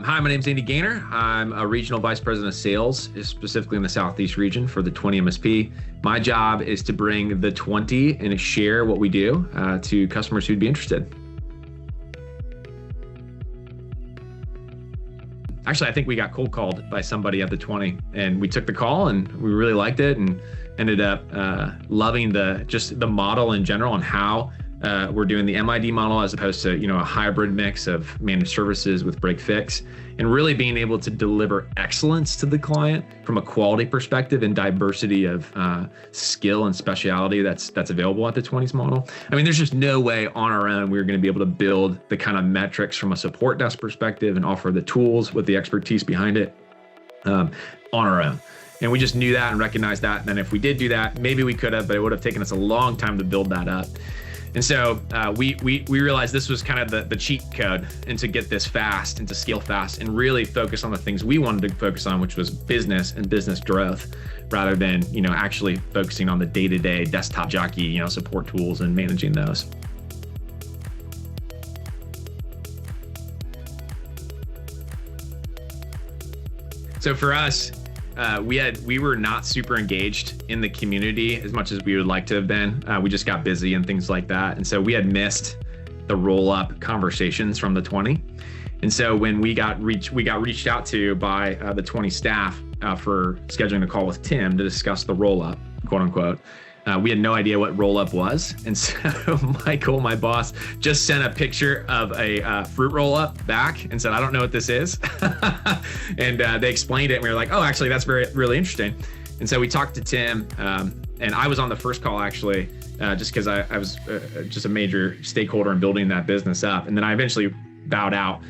Hi, my name is Andy Gainor. I'm a regional vice president of sales, specifically in the Southeast region for the 20 MSP. My job is to bring the 20 and share what we do to customers who'd be interested. Actually, I think we got cold called by somebody at the 20, and we took the call and we really liked it and ended up loving the model in general and how we're doing the MID model as opposed to a hybrid mix of managed services with break fix, and really being able to deliver excellence to the client from a quality perspective and diversity of skill and speciality that's available at the 20s model. I mean, there's just no way on our own we're going to be able to build the kind of metrics from a support desk perspective and offer the tools with the expertise behind it on our own. And we just knew that and recognized that. And then if we did do that, maybe we could have, but it would have taken us a long time to build that up. And so we realized this was kind of the cheat code, and to get this fast and to scale fast and really focus on the things we wanted to focus on, which was business and business growth, rather than actually focusing on the day-to-day desktop jockey support tools and managing those. So for us, we were not super engaged in the community as much as we would like to have been. We just got busy and things like that. And so we had missed the roll-up conversations from the 20. And so when we got reached out to by the 20 staff for scheduling a call with Tim to discuss the roll-up, quote unquote, we had no idea what roll-up was. And so Michael, my boss, just sent a picture of a fruit roll-up back and said, I don't know what this is. And they explained it and we were like, oh, actually, that's really interesting. And so we talked to Tim, and I was on the first call actually, just because I was just a major stakeholder in building that business up. And then I eventually bowed out.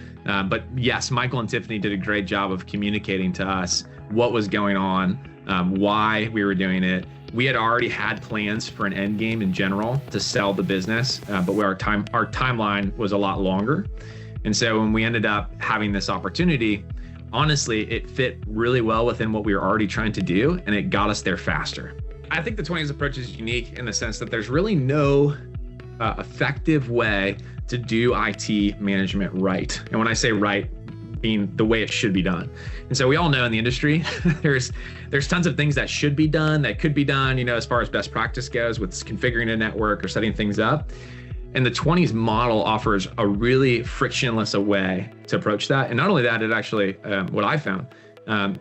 But yes, Michael and Tiffany did a great job of communicating to us what was going on, why we were doing it. We had already had plans for an end game in general to sell the business, but where our timeline was a lot longer. And so when we ended up having this opportunity, honestly, it fit really well within what we were already trying to do, and it got us there faster. I think the 20s approach is unique in the sense that there's really no effective way to do IT management right. And when I say right, being the way it should be done. And so we all know in the industry, there's tons of things that should be done, that could be done, as far as best practice goes with configuring a network or setting things up. And the 20s model offers a really frictionless way to approach that. And not only that, it actually, what I found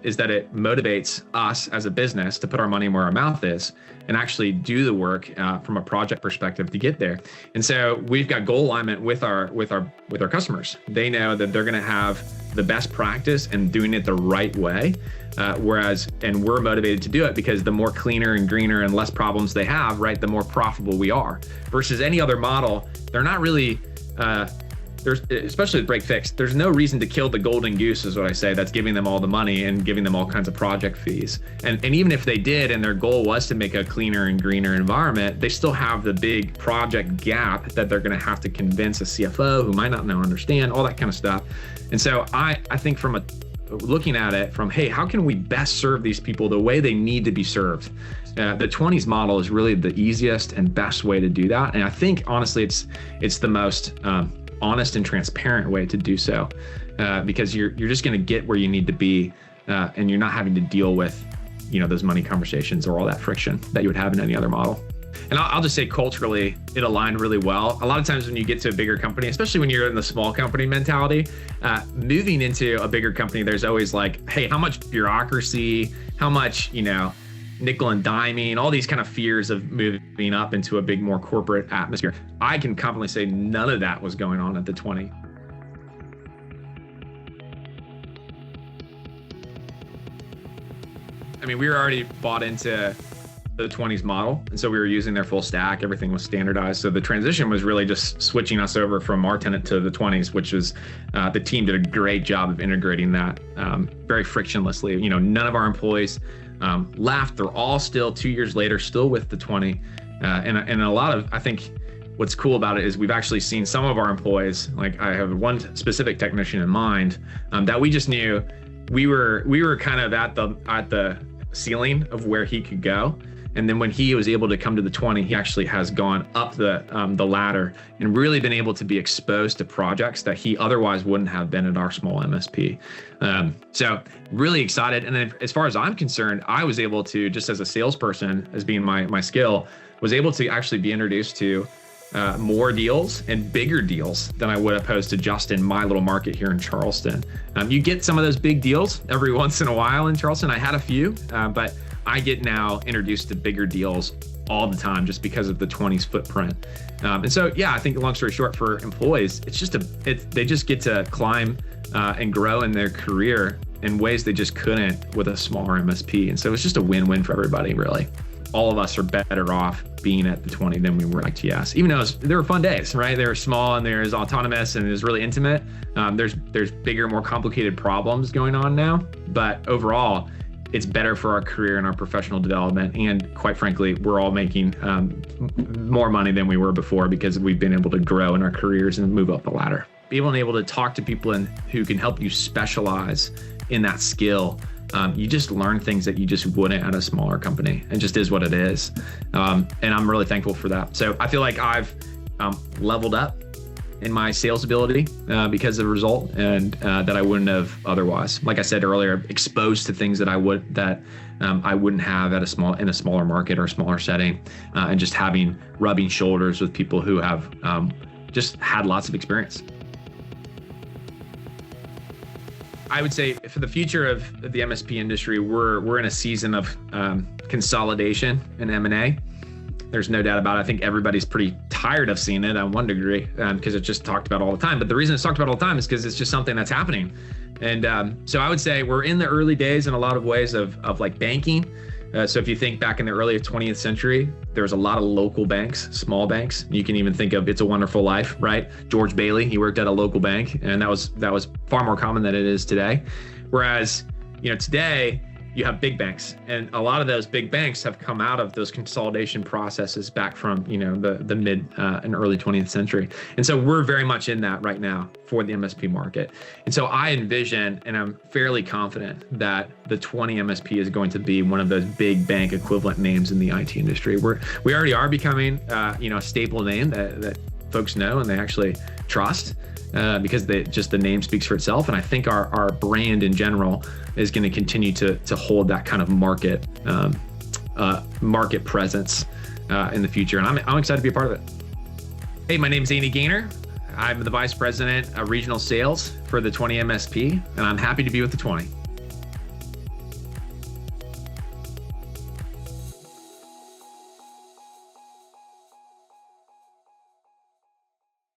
is that it motivates us as a business to put our money where our mouth is and actually do the work from a project perspective to get there. And so we've got goal alignment with our customers. They know that they're going to have the best practice and doing it the right way. And we're motivated to do it because the more cleaner and greener and less problems they have, right, the more profitable we are. Versus any other model, they're not really, especially with break fix, there's no reason to kill the golden goose is what I say, that's giving them all the money and giving them all kinds of project fees. And even if they did and their goal was to make a cleaner and greener environment, they still have the big project gap that they're going to have to convince a CFO who might not know, understand, all that kind of stuff. And so I think from looking at it from, hey, how can we best serve these people the way they need to be served? The 20s model is really the easiest and best way to do that. And I think, honestly, it's the most honest and transparent way to do so, because you're just going to get where you need to be, and you're not having to deal with those money conversations or all that friction that you would have in any other model. And I'll just say culturally, it aligned really well. A lot of times when you get to a bigger company, especially when you're in the small company mentality, moving into a bigger company, there's always like, hey, how much bureaucracy, how much, nickel and diming, all these kind of fears of moving up into a big, more corporate atmosphere. I can confidently say none of that was going on at the 20. I mean, we were already bought into the 20s model. And so we were using their full stack. Everything was standardized. So the transition was really just switching us over from our tenant to the 20s, which was the team did a great job of integrating that very frictionlessly. None of our employees left. They're all still 2 years later, still with the 20. And a lot of, I think what's cool about it is we've actually seen some of our employees, like I have one specific technician in mind that we just knew we were kind of at the ceiling of where he could go. And then when he was able to come to the 20, he actually has gone up the ladder and really been able to be exposed to projects that he otherwise wouldn't have been at our small MSP. So really excited. And then as far as I'm concerned, I was able to, just as a salesperson, as being my skill, was able to actually be introduced to more deals and bigger deals than I would opposed to just in my little market here in Charleston. You get some of those big deals every once in a while in Charleston. I had a few, but I get now introduced to bigger deals all the time just because of the 20's footprint. And so, yeah, I think long story short, for employees, they just get to climb and grow in their career in ways they just couldn't with a smaller MSP. And so it's just a win-win for everybody, really. All of us are better off being at the 20 than we were at TS, even though there were fun days, right? They were small and there's autonomous and it was really intimate. There's bigger, more complicated problems going on now, but overall, it's better for our career and our professional development. And quite frankly, we're all making more money than we were before because we've been able to grow in our careers and move up the ladder. Being able to talk to people who can help you specialize in that skill. You just learn things that you just wouldn't at a smaller company. It just is what it is. And I'm really thankful for that. So I feel like I've leveled up in my sales ability because of the result, and that I wouldn't have otherwise. Like I said earlier, exposed to things that I wouldn't have in a smaller market or smaller setting, and just rubbing shoulders with people who have just had lots of experience. I would say for the future of the MSP industry, we're in a season of consolidation and M&A. There's no doubt about it. I think everybody's pretty tired of seeing it on one degree because it's just talked about all the time. But the reason it's talked about all the time is because it's just something that's happening. And so I would say we're in the early days in a lot of ways of like banking. So if you think back in the early 20th century, there was a lot of local banks, small banks. You can even think of It's a Wonderful Life, right? George Bailey, he worked at a local bank, and that was far more common than it is today. Whereas, today you have big banks, and a lot of those big banks have come out of those consolidation processes back from, the mid and early 20th century. And so we're very much in that right now for the MSP market. And so I envision, and I'm fairly confident that the 20 MSP is going to be one of those big bank equivalent names in the IT industry. We already are becoming, a staple name that folks know and they actually trust. Because the name speaks for itself. And I think our brand in general is going to continue to hold that kind of market presence in the future. And I'm excited to be a part of it. Hey, my name is Andy Gainor. I'm the Vice President of Regional Sales for the 20 MSP, and I'm happy to be with the 20.